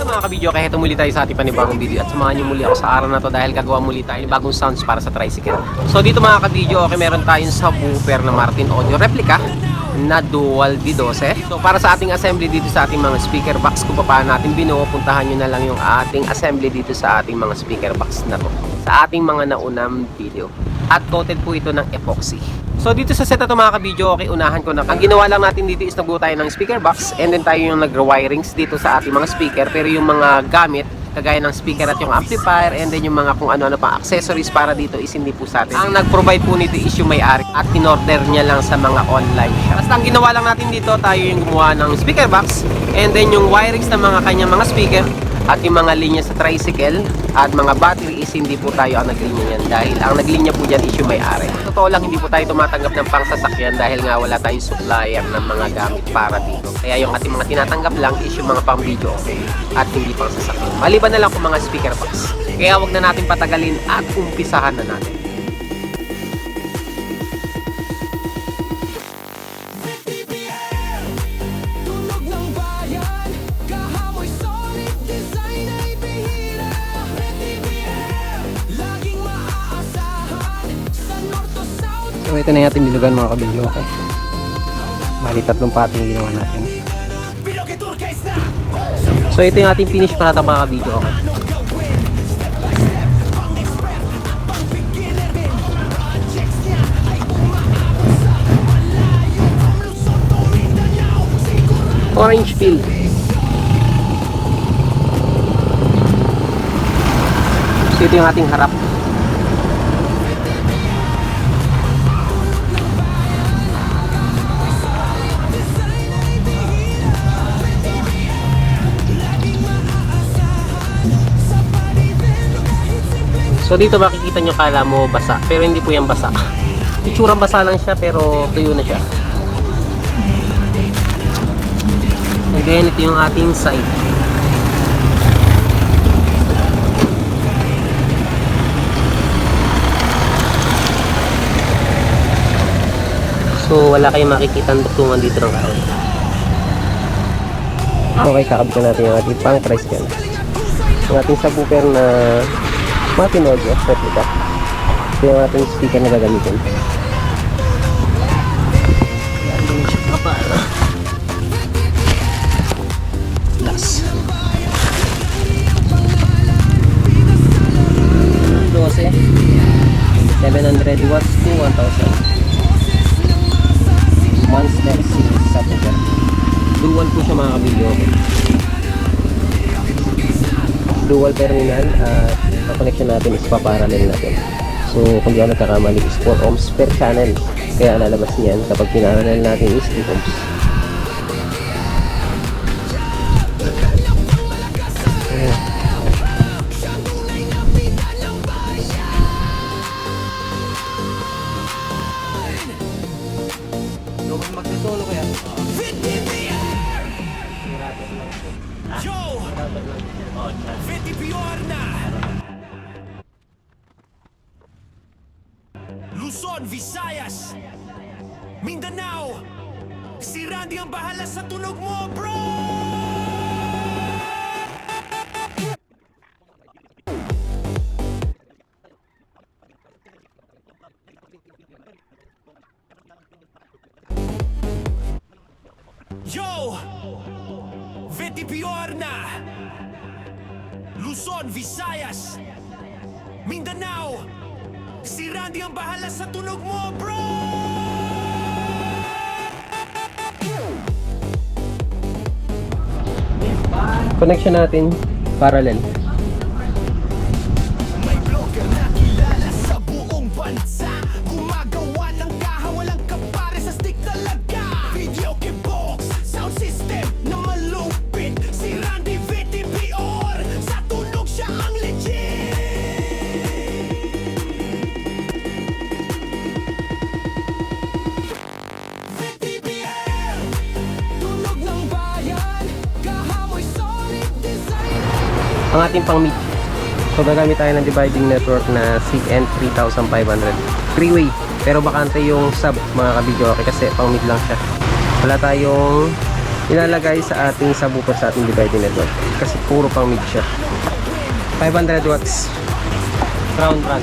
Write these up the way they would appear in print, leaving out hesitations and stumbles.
Mga kabidyo, kaya ito muli tayo sa ating panibagong video at samahan nyo muli ako sa araw na to dahil gagawa muli tayo ng bagong sounds para sa tricycle. So dito mga kabidyo, okay, meron tayong subwoofer na Martin Audio replica na dual D12. So para sa ating assembly dito sa ating mga speaker box, kung paano natin binuo, puntahan nyo na lang yung ating assembly dito sa ating mga speaker box na to sa ating mga naunang video. At coated po ito ng epoxy. So dito sa set na ito mga kabidyo, okay, unahan ko na. Ang ginawa lang natin dito is nagbuo tayo ng speaker box and then tayo yung nag-wirings dito sa ating mga speaker. Pero yung mga gamit, kagaya ng speaker at yung amplifier and then yung mga kung ano-ano pang accessories para dito is hindi po sa atin. Ang nag-provide po nito is yung may-ari at in-order niya lang sa mga online shop. Basta ang ginawa lang natin dito, tayo yung gumawa ng speaker box and then yung wirings ng mga kanyang mga speaker at yung mga linya sa tricycle at mga battery is hindi po tayo ang naglinya yan dahil ang naglinya po dyan is yung may-ari. Totoo lang, hindi po tayo tumatanggap ng pangsasakyan dahil nga wala tayong supplier ng mga gamit para dito. Kaya yung ating mga tinatanggap lang is yung mga pang video at hindi pang sasakyan. Maliban na lang kung mga speaker box. Kaya wag na natin patagalin at umpisahan na natin. So ito na yung ating bilugan mga kabidyo, okay. Bali tatlong pating ginawa natin. So ito yung ating finish para mga kabidyo, okay. Orange peel. So ito yung ating harap. So dito makikita nyo, kala mo basa, pero hindi po yan basa. Itsurang basa lang siya pero tuyo na siya. And then ito yung ating side. So wala kayong makikita ang duktungan dito ng kahoy. Okay, kakabit natin yung ating pang tricycle. Yung ating subwoofer na Martin Audio replica. Ito yung ating speaker na gagamitin. Yan din siya kapara. Plus 12 700 watts to 1000 Monster series subwoofer. Dual po siya mga kabidyo. Dual terminal at connection natin is pa-parallel natin. So kung di ako nagkakamali is 4 ohms per channel. Kaya lalabas niyan kapag pinarallel natin is 3 ohms. Magsisolo kaya? Yo! VTPR na! Luzon, Visayas, Mindanao, si Randy ang bahala sa tunog mo, bro! Yo! VTPR na! Luzon, Visayas, Mindanao, si Randy ang bahala sa tunog mo, bro! Connection natin parallel. May blogger na kilala sa buong bansa. ang ating pang mid. So gagamit tayo ng dividing network na CN 3500 3-way, pero bakante yung sub mga kabidyo, okay, kasi pang mid lang siya. Wala tayong ilalagay sa ating subwoofer sa ating dividing network kasi puro pang mid siya. 500 watts round run.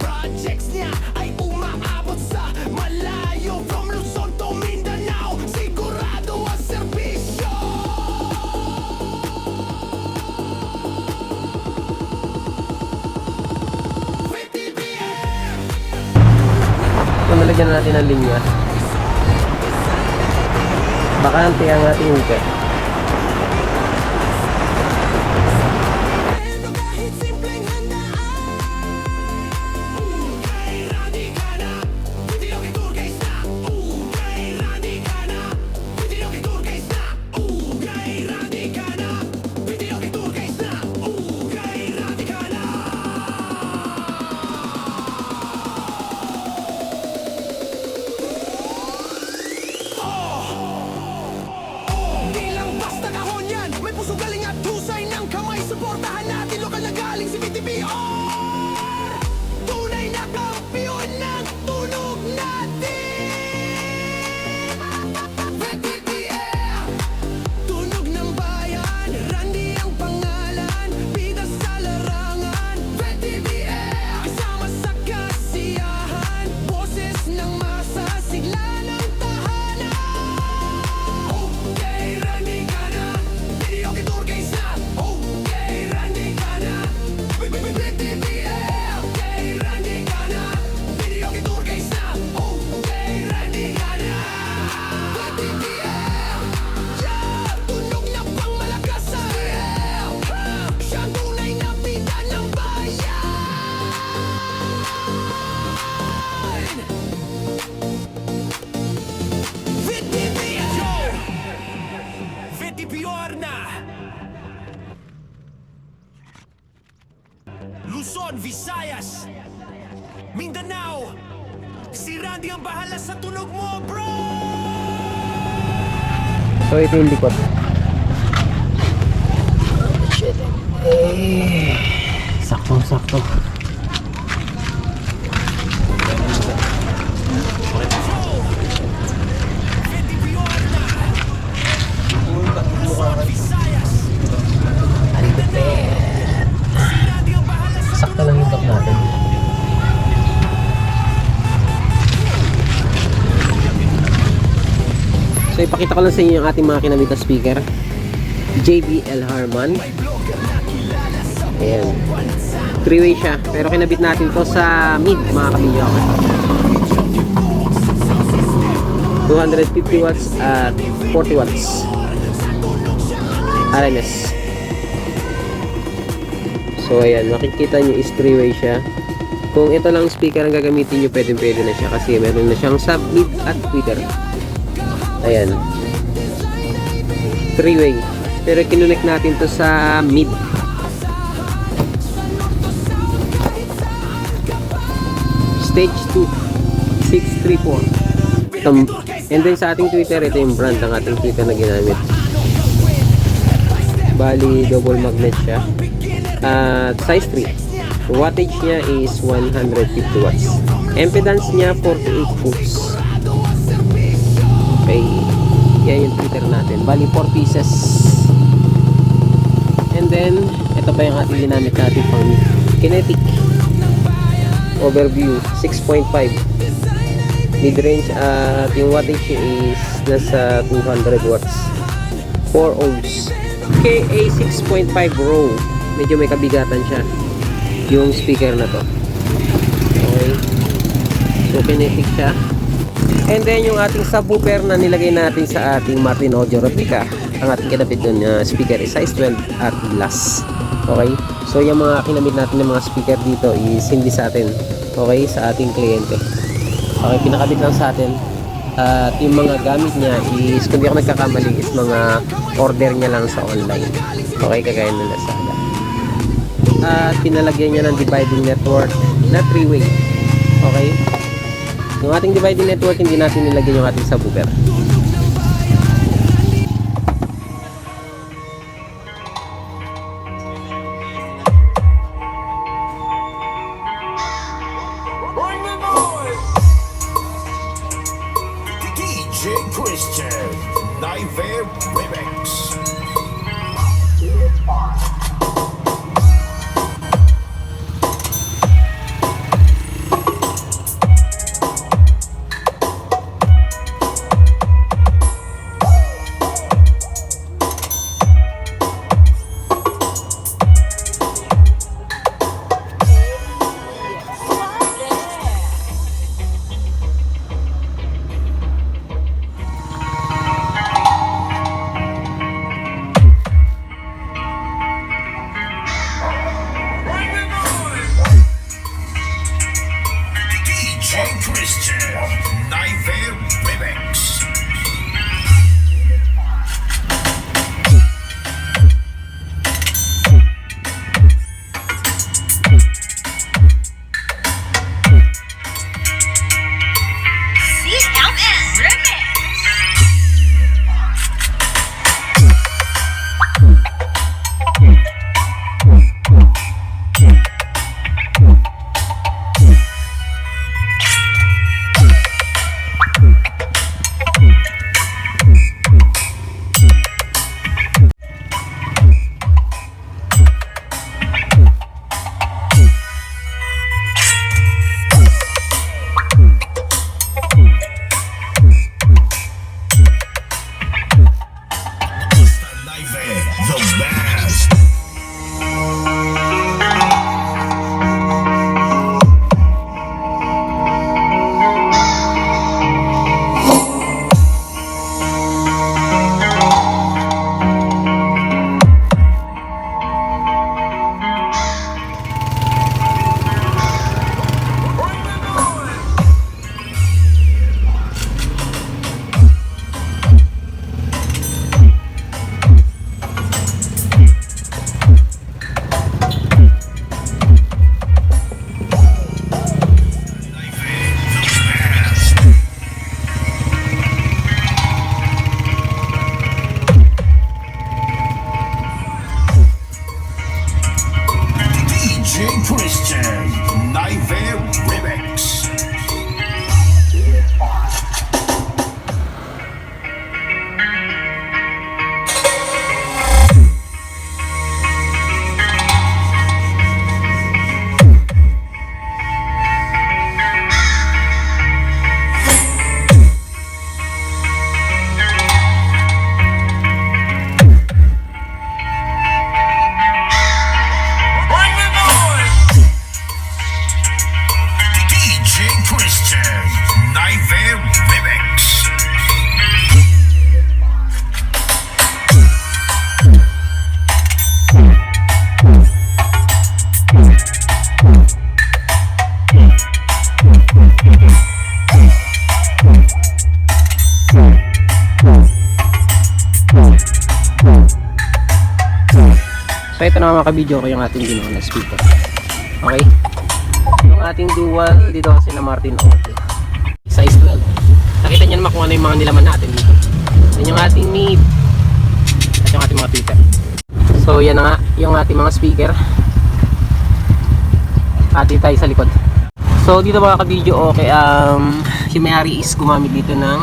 Projects niya ay umaabot sa malayo. From Luzon to Mindanao, sigurado ang serbisyo. Kung nalagyan na natin ang linya, bakante ang ating hooker. Pero kahit simpleng handaan, kay Randy ka na, pwede nyo kay Turkeys na. Kay Randy ka na, pwede nyo kay Turkeys na. Kay Randy ka na, pwede nyo kay Turkeys na. Kay Randy ka na. Di lang basta kahon yan, may puso galing at husay ng kamay. Suportahan natin lokal na galing si BTBR. Tunay na kampiyon ng tunog natin. BTBR, tunog ng bayan. Randy ang pangalan, bida sa larangan. BTBR, kasama sa kasiyahan. Boses ng masa, sigla ng tahanan. Okay, Randy ka na, hindi ako kay Turkeys na. Okay, Randy ka na, BTBR. Okay, Randy ka na, hindi ako kay Turkeys na. Okay, Randy ka na, BTBR. Yeah, tunog na pang malakas sa hell. Siya ang tunay na bida ng bayan. BTBR. BTBR na. Luzon, Visayas, Mindanao, si Randy ang bahala sa tunog mo, bro! So ito yung likod. Shit. Saktong-sakto. BTBR na. Luzon, Visayas, si Randy ang bahala sa Sakto lang yung top natin. So ipakita ko lang sa inyo yung ating mga kinamit na speaker. JBL Harman. Ayan. 3-way siya, pero kinabit natin to sa mid mga kabidyo. 250 watts at 40 watts RMS. So ayan, makikita nyo is 3-way siya. Kung ito lang speaker ang gagamitin nyo, pwede na siya kasi meron na siyang sub, mid at tweeter. Ayan, 3-way, pero kinunik natin to sa mid. Stage 2 634. And then sa ating tweeter, ito yung brand ng ating tweeter na ginamit. Bali double magnet siya at size 3. Wattage niya is 150 watts. Impedance niya 48 ohms. Okay, yan yung tweeter natin. Bali 4 pieces. And then ito pa yung ating ginamit natin pang kinetic. Overview 6.5 mid-range at yung wattage is nasa 200 watts, 4 ohms. KA 6.5 Raw, medyo may kabigatan siya yung speaker na to. Okay, so kinetic siya. And then yung ating subwoofer na nilagay natin sa ating Martin Audio replica, ang ating kinabit dun speaker is size 12 at glass. Okay, so yung mga kinabit natin ng mga speaker dito is hindi sa atin, okay, sa ating kliyente. Okay, pinakabit lang sa atin. At yung mga gamit niya is, kung di ako nagkakamali, is mga order niya lang sa online. Okay, kagaya ng Lazada. At pinalagyan niya ng dividing network na 3-way. Okay, yung ating dividing network, hindi natin nilagyan yung ating subwoofer. DJ Christian, Nightmare Remix. DJ Christian, Nightmare Remix. CLN Remix. Mr. Nightmare, the best. DJ Christian, Nightmare Remix. DJ Christian, Nightmare Remix. So ito na mga kabidyo ko yung ating ginawa na speaker. Okay? Yung ating dual dito kasi na Martin Audio. Size 12. Nakita niyo naman kung ano yung mga nilaman natin dito. Yan yung ating mid. At yung ating mga tweeter. So yan na nga yung ating mga speaker. Ati tayo sa likod. So dito mga kabidyo okay, si may-ari is gumamit dito ng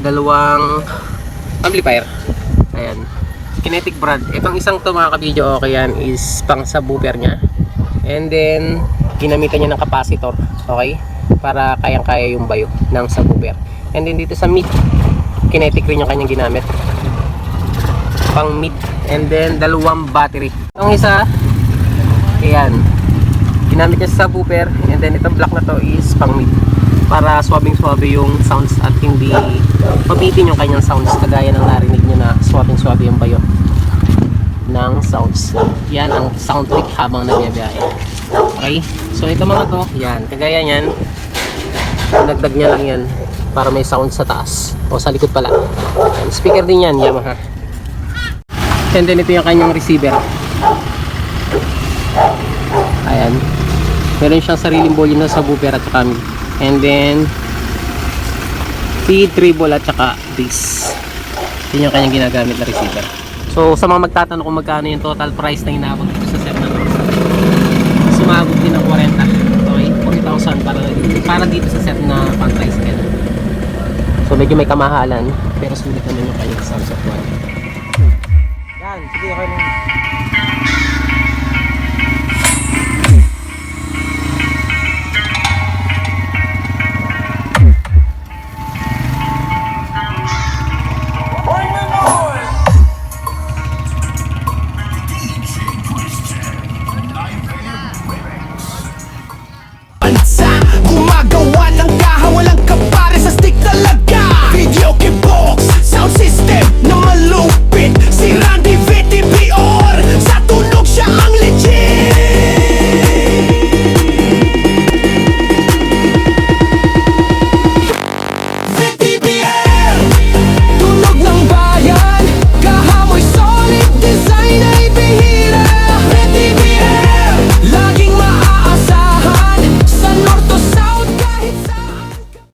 dalawang amplifier. Ayan. Kinetic brand. Itong isang to mga kabidyo okay yan is pang subwoofer niya. And then ginamitan niya ng capacitor, okay? Para kayang-kaya yung bayo ng subwoofer. And then dito sa mid, kinetic rin yung kanyang ginamit. Pang mid. And then dalawang battery. Itong isa, ayan. Ginamit niya sa subwoofer. And then itong black na to is pang mid. Para swabing-swabe yung sounds at hindi mabitin yung kanyang sounds. Kagaya ng narinig nyo na swabing-swabe yung bayo ng sounds. Yan ang sound trick habang nagbiyahe. Okay? So ito mga to, yan. Kagaya yan. Dagdag niya lang yan para may sound sa taas. O sa likod pala. Yan. Speaker din yan, Yamaha. And then ito yung kanyang receiver. Ayan. Meron siyang sariling volume na subwoofer at saka mid. And then feed, treble at saka bass. Yun yung kanyang ginagamit na receiver. So sa mga magtatanong kung magkano yung total price na inaabot dito sa set na to, sumabot din ng 40. Okay? 40,000 para dito sa set na pang tricycle. So medyo may kamahalan, pero sulit naman yung kanyang sounds of one. Yan, sige, okay lang.